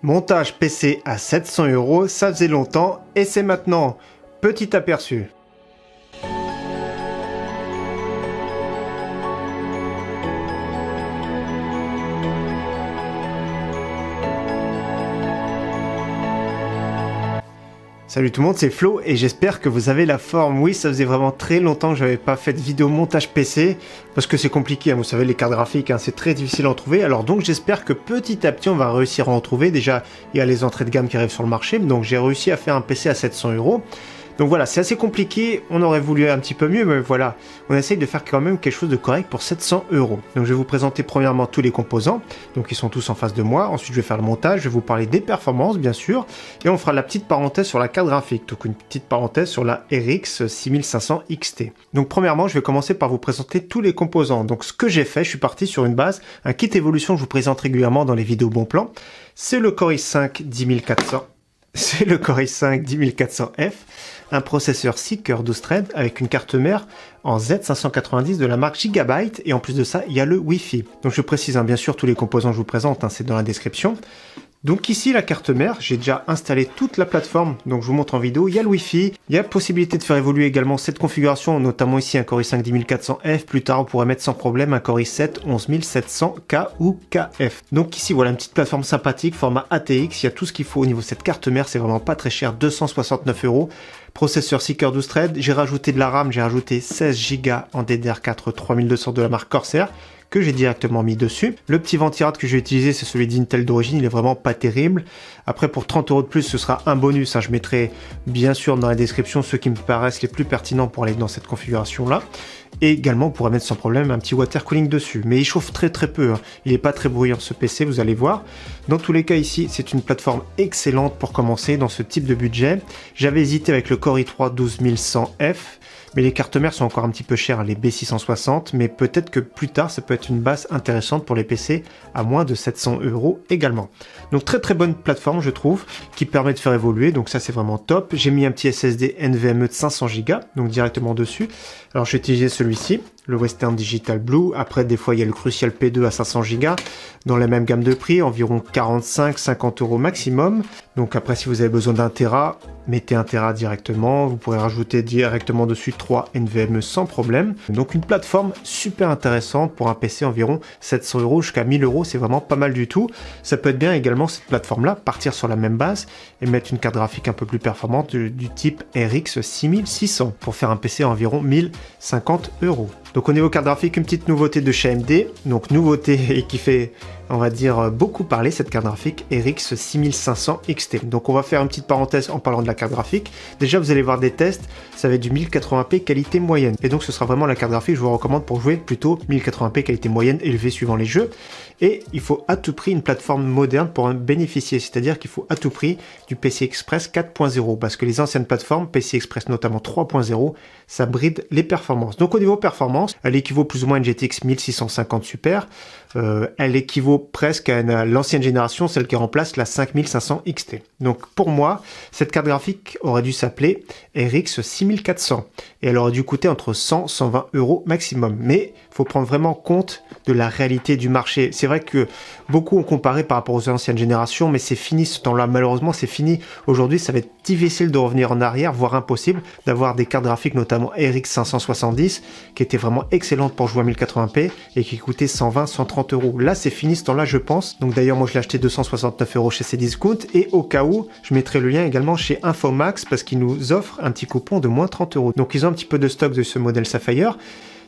Montage PC à 700 €, ça faisait longtemps et c'est maintenant. Petit aperçu. Salut tout le monde, c'est Flo et j'espère que vous avez la forme. Oui, ça faisait vraiment très longtemps que j'avais pas fait de vidéo montage PC parce que c'est compliqué, hein, vous savez les cartes graphiques, hein, c'est très difficile à en trouver. Alors donc j'espère que petit à petit on va réussir à en trouver. Déjà, il y a les entrées de gamme qui arrivent sur le marché, donc j'ai réussi à faire un PC à 700 €. Donc voilà, c'est assez compliqué, on aurait voulu un petit peu mieux, mais voilà, on essaye de faire quand même quelque chose de correct pour 700 €. Donc je vais vous présenter premièrement tous les composants, donc ils sont tous en face de moi, ensuite je vais faire le montage, je vais vous parler des performances bien sûr, et on fera la petite parenthèse sur la carte graphique, donc une petite parenthèse sur la RX 6500 XT. Donc premièrement, je vais commencer par vous présenter tous les composants. Donc ce que j'ai fait, je suis parti sur une base, un kit évolution que je vous présente régulièrement dans les vidéos bon plan, c'est le Core i5 10400. C'est le Core i5 10400F, un processeur Seeker 12 threads avec une carte mère en Z590 de la marque Gigabyte, et en plus de ça, il y a le Wi-Fi. Donc je précise bien sûr tous les composants que je vous présente, c'est dans la description. Donc ici la carte mère, j'ai déjà installé toute la plateforme, donc je vous montre en vidéo, il y a le Wi-Fi, il y a possibilité de faire évoluer également cette configuration, notamment ici un Core i5 10400F, plus tard on pourrait mettre sans problème un Core i7 11700K ou KF. Donc ici voilà une petite plateforme sympathique, format ATX, il y a tout ce qu'il faut au niveau de cette carte mère, c'est vraiment pas très cher, 269 €. Processeur Seeker 12 threads, j'ai rajouté de la RAM, j'ai rajouté 16 Go en DDR4 3200 de la marque Corsair, que j'ai directement mis dessus. Le petit ventirad que j'ai utilisé, c'est celui d'Intel d'origine, il est vraiment pas terrible. Après, pour 30 € de plus, ce sera un bonus, hein. Je mettrai bien sûr dans la description ceux qui me paraissent les plus pertinents pour aller dans cette configuration-là. Et également, on pourrait mettre sans problème un petit water cooling dessus. Mais il chauffe très peu, hein. Il n'est pas très bruyant ce PC, vous allez voir. Dans tous les cas, ici, c'est une plateforme excellente pour commencer dans ce type de budget. J'avais hésité avec le Core i3 12100F. Mais les cartes mères sont encore un petit peu chères, les B660, mais peut-être que plus tard, ça peut être une base intéressante pour les PC à moins de 700 € également. Donc très bonne plateforme, je trouve, qui permet de faire évoluer, donc ça c'est vraiment top. J'ai mis un petit SSD NVMe de 500 Go, donc directement dessus. Alors j'ai utilisé celui-ci, le Western Digital Blue. Après, des fois, il y a le Crucial P2 à 500 Go, dans la même gamme de prix, environ 45-50 € maximum. Donc après, si vous avez besoin d'un Tera, mettez un Tera directement. Vous pourrez rajouter directement dessus 3 NVMe sans problème. Donc une plateforme super intéressante pour un PC environ 700 € jusqu'à 1000 €. C'est vraiment pas mal du tout. Ça peut être bien également cette plateforme-là, partir sur la même base et mettre une carte graphique un peu plus performante du type RX 6600 pour faire un PC à environ 1050 €. Donc au niveau carte graphique, une petite nouveauté de chez AMD, donc nouveauté et qui fait, on va dire, beaucoup parler, cette carte graphique RX 6500 XT. Donc on va faire une petite parenthèse en parlant de la carte graphique. Déjà vous allez voir des tests, ça va être du 1080p qualité moyenne. Et donc ce sera vraiment la carte graphique que je vous recommande pour jouer plutôt 1080p qualité moyenne élevée suivant les jeux. Et il faut à tout prix une plateforme moderne pour en bénéficier, c'est-à-dire qu'il faut à tout prix du PCI Express 4.0, parce que les anciennes plateformes, PCI Express notamment 3.0, ça bride les performances. Donc au niveau performance, elle équivaut plus ou moins à une GTX 1650 Super, elle équivaut presque à l'ancienne génération, celle qui remplace la 5500 XT. Donc pour moi, cette carte graphique aurait dû s'appeler RX 6400, et elle aurait dû coûter entre 100-120 € maximum. Mais il faut prendre vraiment compte de la réalité du marché. C'est vrai que beaucoup ont comparé par rapport aux anciennes générations, mais c'est fini ce temps-là. Malheureusement, c'est fini. Aujourd'hui, ça va être difficile de revenir en arrière, voire impossible, d'avoir des cartes graphiques, notamment RX 570, qui étaient vraiment excellentes pour jouer à 1080p et qui coûtaient 120-130 €. Là, c'est fini ce temps-là, je pense. Donc d'ailleurs, moi, je l'ai acheté 269 € chez Cdiscount, et au cas où, je mettrai le lien également chez Infomax parce qu'ils nous offrent un petit coupon de moins 30 €. Donc ils ont un petit peu de stock de ce modèle Sapphire.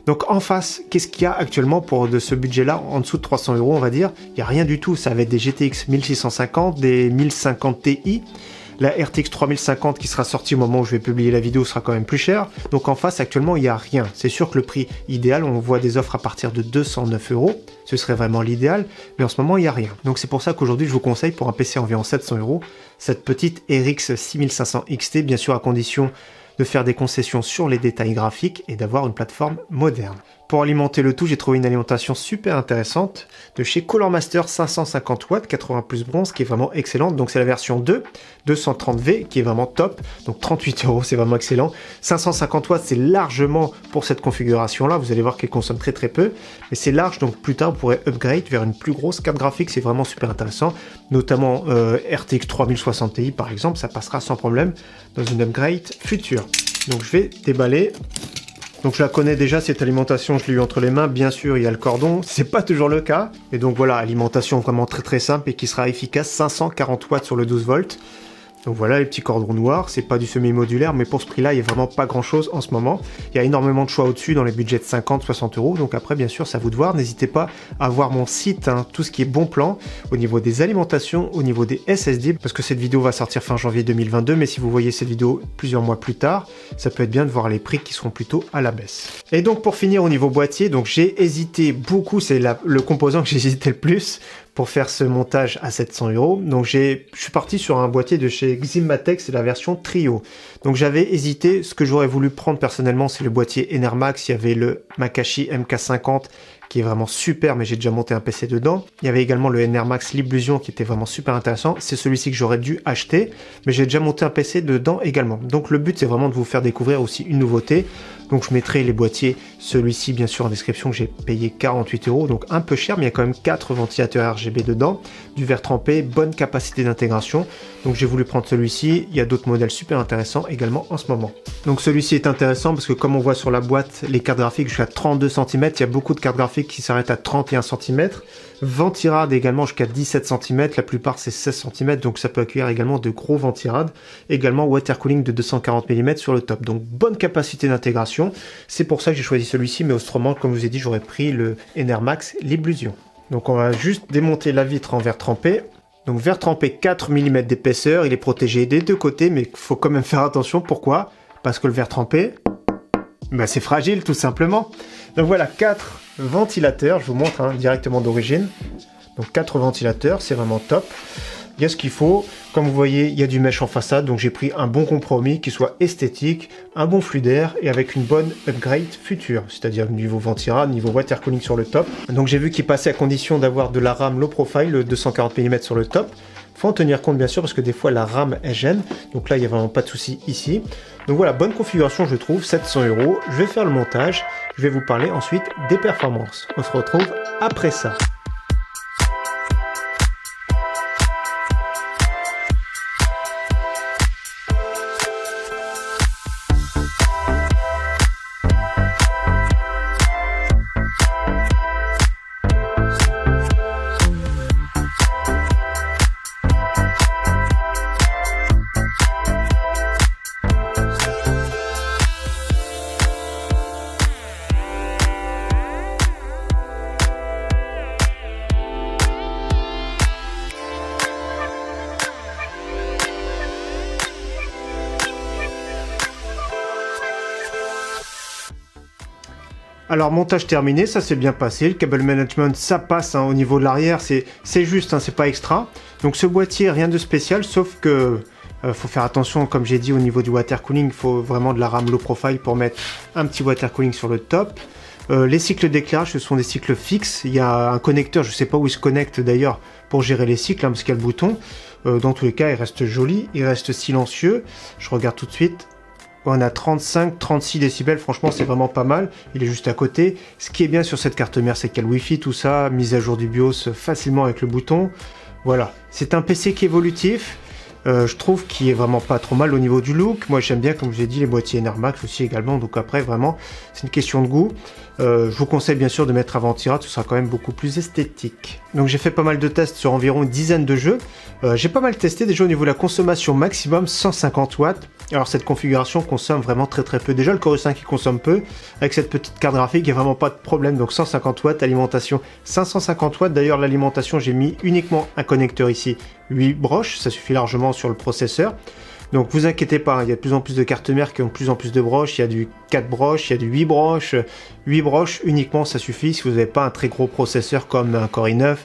Donc en face, qu'est-ce qu'il y a actuellement pour de ce budget-là, en dessous de 300 € on va dire? Il n'y a rien du tout, ça va être des GTX 1650, des 1050 Ti, la RTX 3050 qui sera sortie au moment où je vais publier la vidéo sera quand même plus chère. Donc en face actuellement il n'y a rien. C'est sûr que le prix idéal, on voit des offres à partir de 209 €, ce serait vraiment l'idéal, mais en ce moment il n'y a rien. Donc c'est pour ça qu'aujourd'hui je vous conseille pour un PC environ 700 € cette petite RX 6500 XT, bien sûr à condition de faire des concessions sur les détails graphiques et d'avoir une plateforme moderne. Pour alimenter le tout, j'ai trouvé une alimentation super intéressante de chez Color Master 550 watts, 80 plus bronze, qui est vraiment excellente. Donc c'est la version 2, 230V, qui est vraiment top. Donc 38 €, c'est vraiment excellent. 550 watts, c'est largement pour cette configuration-là. Vous allez voir qu'elle consomme très très peu. Mais c'est large, donc plus tard, vous pourrez upgrade vers une plus grosse carte graphique. C'est vraiment super intéressant. Notamment RTX 3060 Ti, par exemple, ça passera sans problème dans une upgrade future. Donc je vais déballer. Donc je la connais déjà, cette alimentation, je l'ai eu entre les mains. Bien sûr, il y a le cordon, c'est pas toujours le cas. Et donc voilà, alimentation vraiment très très simple et qui sera efficace, 540 watts sur le 12 volts. Donc voilà, les petits cordons noirs, c'est pas du semi-modulaire, mais pour ce prix-là, il n'y a vraiment pas grand-chose en ce moment. Il y a énormément de choix au-dessus dans les budgets de 50-60 €. Donc après, bien sûr, c'est à vous de voir. N'hésitez pas à voir mon site, hein, tout ce qui est bon plan, au niveau des alimentations, au niveau des SSD, parce que cette vidéo va sortir fin janvier 2022, mais si vous voyez cette vidéo plusieurs mois plus tard, ça peut être bien de voir les prix qui seront plutôt à la baisse. Et donc pour finir au niveau boîtier, donc j'ai hésité beaucoup, c'est le composant que j'ai hésité le plus pour faire ce montage à 700 €. Donc je suis parti sur un boîtier de chez Ximatech, c'est la version Trio. Donc j'avais hésité, ce que j'aurais voulu prendre personnellement, c'est le boîtier Enermax. Il y avait le Makashi MK50 qui est vraiment super, mais j'ai déjà monté un PC dedans. Il y avait également le Enermax Liblusion qui était vraiment super intéressant. C'est celui-ci que j'aurais dû acheter, mais j'ai déjà monté un PC dedans également. Donc le but, c'est vraiment de vous faire découvrir aussi une nouveauté. Donc je mettrai les boîtiers, celui-ci bien sûr en description, que j'ai payé 48 €, donc un peu cher, mais il y a quand même 4 ventilateurs RGB dedans, du verre trempé, bonne capacité d'intégration. Donc j'ai voulu prendre celui-ci. Il y a d'autres modèles super intéressants également en ce moment. Donc celui-ci est intéressant parce que comme on voit sur la boîte, les cartes graphiques jusqu'à 32 cm, il y a beaucoup de cartes graphiques qui s'arrêtent à 31 cm. Ventirad également jusqu'à 17 cm, la plupart c'est 16 cm, donc ça peut accueillir également de gros ventirad. Également water cooling de 240 mm sur le top, donc bonne capacité d'intégration. C'est pour ça que j'ai choisi celui-ci, mais autrement, comme je vous ai dit, j'aurais pris le Enermax Liblusion. Donc on va juste démonter la vitre en verre trempé. Donc verre trempé 4 mm d'épaisseur, il est protégé des deux côtés, mais il faut quand même faire attention. Pourquoi? Parce que le verre trempé, bah, c'est fragile tout simplement. Donc voilà, 4 ventilateurs, je vous montre hein, directement d'origine. Donc 4 ventilateurs, c'est vraiment top. Il y a ce qu'il faut. Comme vous voyez, il y a du mesh en façade, donc j'ai pris un bon compromis qui soit esthétique, un bon flux d'air et avec une bonne upgrade future, c'est-à-dire niveau ventirad, niveau water cooling sur le top. Donc j'ai vu qu'il passait à condition d'avoir de la RAM low profile, le 240 mm sur le top. Faut en tenir compte bien sûr parce que des fois la RAM elle gêne, donc là il n'y a vraiment pas de souci ici. Donc voilà, bonne configuration je trouve, 700 €. Je vais faire le montage, je vais vous parler ensuite des performances. On se retrouve après ça. Alors montage terminé, ça s'est bien passé, le cable management ça passe hein, au niveau de l'arrière, c'est juste, hein, c'est pas extra. Donc ce boîtier, rien de spécial, sauf que faut faire attention, comme j'ai dit au niveau du water cooling, il faut vraiment de la RAM low profile pour mettre un petit water cooling sur le top. Les cycles d'éclairage, ce sont des cycles fixes, il y a un connecteur, je sais pas où il se connecte d'ailleurs pour gérer les cycles, hein, parce qu'il y a le bouton. Dans tous les cas, il reste joli, il reste silencieux, je regarde tout de suite. On a 35-36 décibels, franchement c'est vraiment pas mal, il est juste à côté. Ce qui est bien sur cette carte mère, c'est qu'il y a le Wi-Fi, tout ça, mise à jour du BIOS facilement avec le bouton. Voilà, c'est un PC qui est évolutif, je trouve qu'il est vraiment pas trop mal au niveau du look. Moi j'aime bien, comme je vous ai dit, les boîtiers Enermax aussi également, donc après vraiment c'est une question de goût. Je vous conseille bien sûr de mettre un ventirad, ce sera quand même beaucoup plus esthétique. Donc j'ai fait pas mal de tests sur environ une dizaine de jeux. J'ai pas mal testé déjà au niveau de la consommation maximum 150 watts. Alors cette configuration consomme vraiment très peu. Déjà le Core i5 qui consomme peu. Avec cette petite carte graphique, il n'y a vraiment pas de problème. Donc 150 watts, alimentation 550 watts. D'ailleurs l'alimentation, j'ai mis uniquement un connecteur ici, 8 broches, ça suffit largement sur le processeur. Donc vous inquiétez pas, il y a de plus en plus de cartes mères qui ont de plus en plus de broches, il y a du 4 broches, il y a du 8 broches. 8 broches uniquement ça suffit si vous n'avez pas un très gros processeur comme un Core i9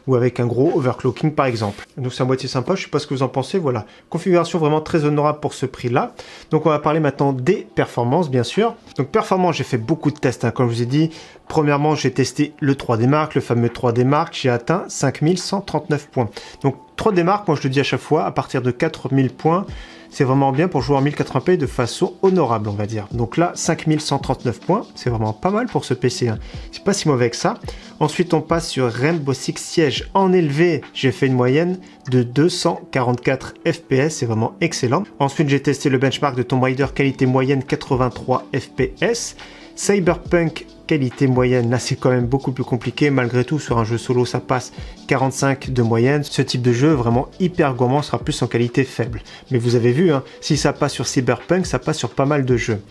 ou avec un gros overclocking par exemple. Donc c'est un boîtier sympa, je sais pas ce que vous en pensez, voilà. Configuration vraiment très honorable pour ce prix là. Donc on va parler maintenant des performances bien sûr. Donc performance, j'ai fait beaucoup de tests, hein, comme je vous ai dit. Premièrement j'ai testé le 3D Mark, le fameux 3D Mark, j'ai atteint 5139 points. Donc 3D Mark, moi je le dis à chaque fois, à partir de 4000 points, c'est vraiment bien pour jouer en 1080p de façon honorable, on va dire. Donc là, 5139 points, c'est vraiment pas mal pour ce PC. Hein. C'est pas si mauvais que ça. Ensuite, on passe sur Rainbow Six Siege en élevé. J'ai fait une moyenne de 244 FPS, c'est vraiment excellent. Ensuite, j'ai testé le benchmark de Tomb Raider, qualité moyenne 83 FPS. Cyberpunk, qualité moyenne, là c'est quand même beaucoup plus compliqué, malgré tout sur un jeu solo ça passe 45 de moyenne. Ce type de jeu vraiment hyper gourmand sera plus en qualité faible. Mais vous avez vu, hein, si ça passe sur Cyberpunk, ça passe sur pas mal de jeux.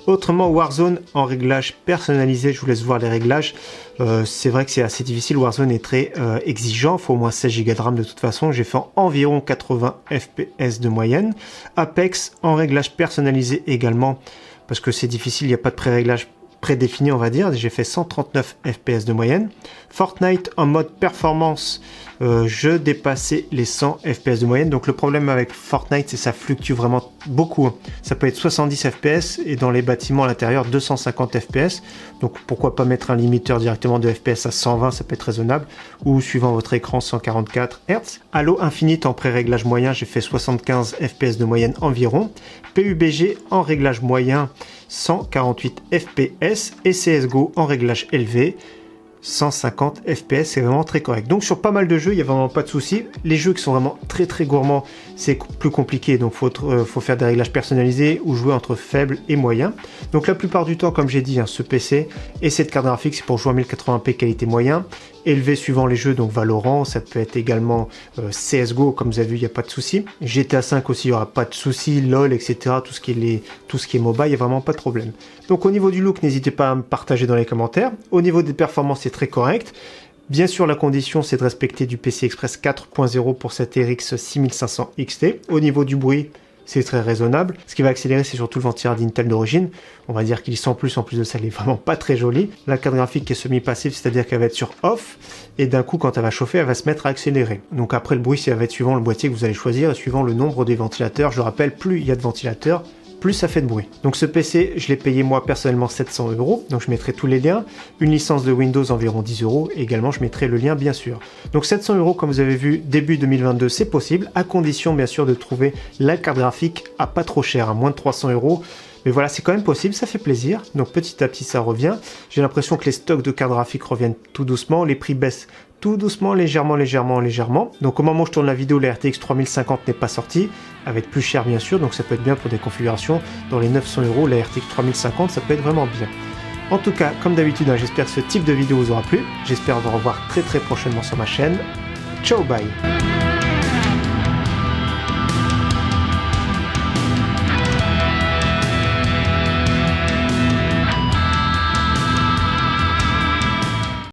Autrement, Warzone en réglage personnalisé, je vous laisse voir les réglages. C'est vrai que c'est assez difficile, Warzone est très exigeant, il faut au moins 16 Go de RAM de toute façon. J'ai fait environ 80 FPS de moyenne. Apex en réglage personnalisé également, parce que c'est difficile, il n'y a pas de pré-réglage prédéfini on va dire, j'ai fait 139 FPS de moyenne. Fortnite en mode performance, je dépassais les 100 FPS de moyenne, donc le problème avec Fortnite c'est que ça fluctue vraiment beaucoup, ça peut être 70 FPS et dans les bâtiments à l'intérieur 250 FPS, donc pourquoi pas mettre un limiteur directement de FPS à 120, ça peut être raisonnable, ou suivant votre écran 144 Hz. Halo Infinite en pré-réglage moyen, j'ai fait 75 FPS de moyenne environ. PUBG en réglage moyen 148 FPS et CSGO en réglage élevé 150 FPS, c'est vraiment très correct. Donc sur pas mal de jeux, il n'y a vraiment pas de souci. Les jeux qui sont vraiment très gourmands, c'est plus compliqué, donc faut faire des réglages personnalisés ou jouer entre faible et moyen. Donc la plupart du temps, comme j'ai dit, hein, ce PC et cette carte graphique, c'est pour jouer en 1080p qualité moyen, élevé suivant les jeux, donc Valorant, ça peut être également CSGO, comme vous avez vu, il n'y a pas de souci. GTA 5 aussi, il n'y aura pas de souci, LOL, etc. Tout ce qui est MOBA, il n'y a vraiment pas de problème. Donc au niveau du look, n'hésitez pas à me partager dans les commentaires. Au niveau des performances, c'est très correct. Bien sûr, la condition, c'est de respecter du PCI Express 4.0 pour cette RX 6500 XT. Au niveau du bruit, c'est très raisonnable. Ce qui va accélérer, c'est surtout le ventilateur d'Intel d'origine. On va dire qu'il est en plus de ça, il est vraiment pas très joli. La carte graphique est semi-passive, c'est-à-dire qu'elle va être sur off, et d'un coup, quand elle va chauffer, elle va se mettre à accélérer. Donc après, le bruit, ça va être suivant le boîtier que vous allez choisir, et suivant le nombre des ventilateurs. Je rappelle, plus il y a de ventilateurs, plus ça fait de bruit. Donc ce PC, je l'ai payé moi personnellement 700 €, donc je mettrai tous les liens. Une licence de Windows environ 10 €, et également je mettrai le lien bien sûr. Donc 700 €, comme vous avez vu, début 2022, c'est possible, à condition bien sûr de trouver la carte graphique à pas trop cher, à moins de 300 €. Mais voilà, c'est quand même possible, ça fait plaisir. Donc petit à petit, ça revient. J'ai l'impression que les stocks de cartes graphiques reviennent tout doucement, les prix baissent tout doucement, légèrement. Donc au moment où je tourne la vidéo, la RTX 3050 n'est pas sortie, elle va être plus chère bien sûr, donc ça peut être bien pour des configurations. Dans les 900 €, la RTX 3050, ça peut être vraiment bien. En tout cas, comme d'habitude, hein, j'espère que ce type de vidéo vous aura plu. J'espère vous revoir très prochainement sur ma chaîne. Ciao, bye!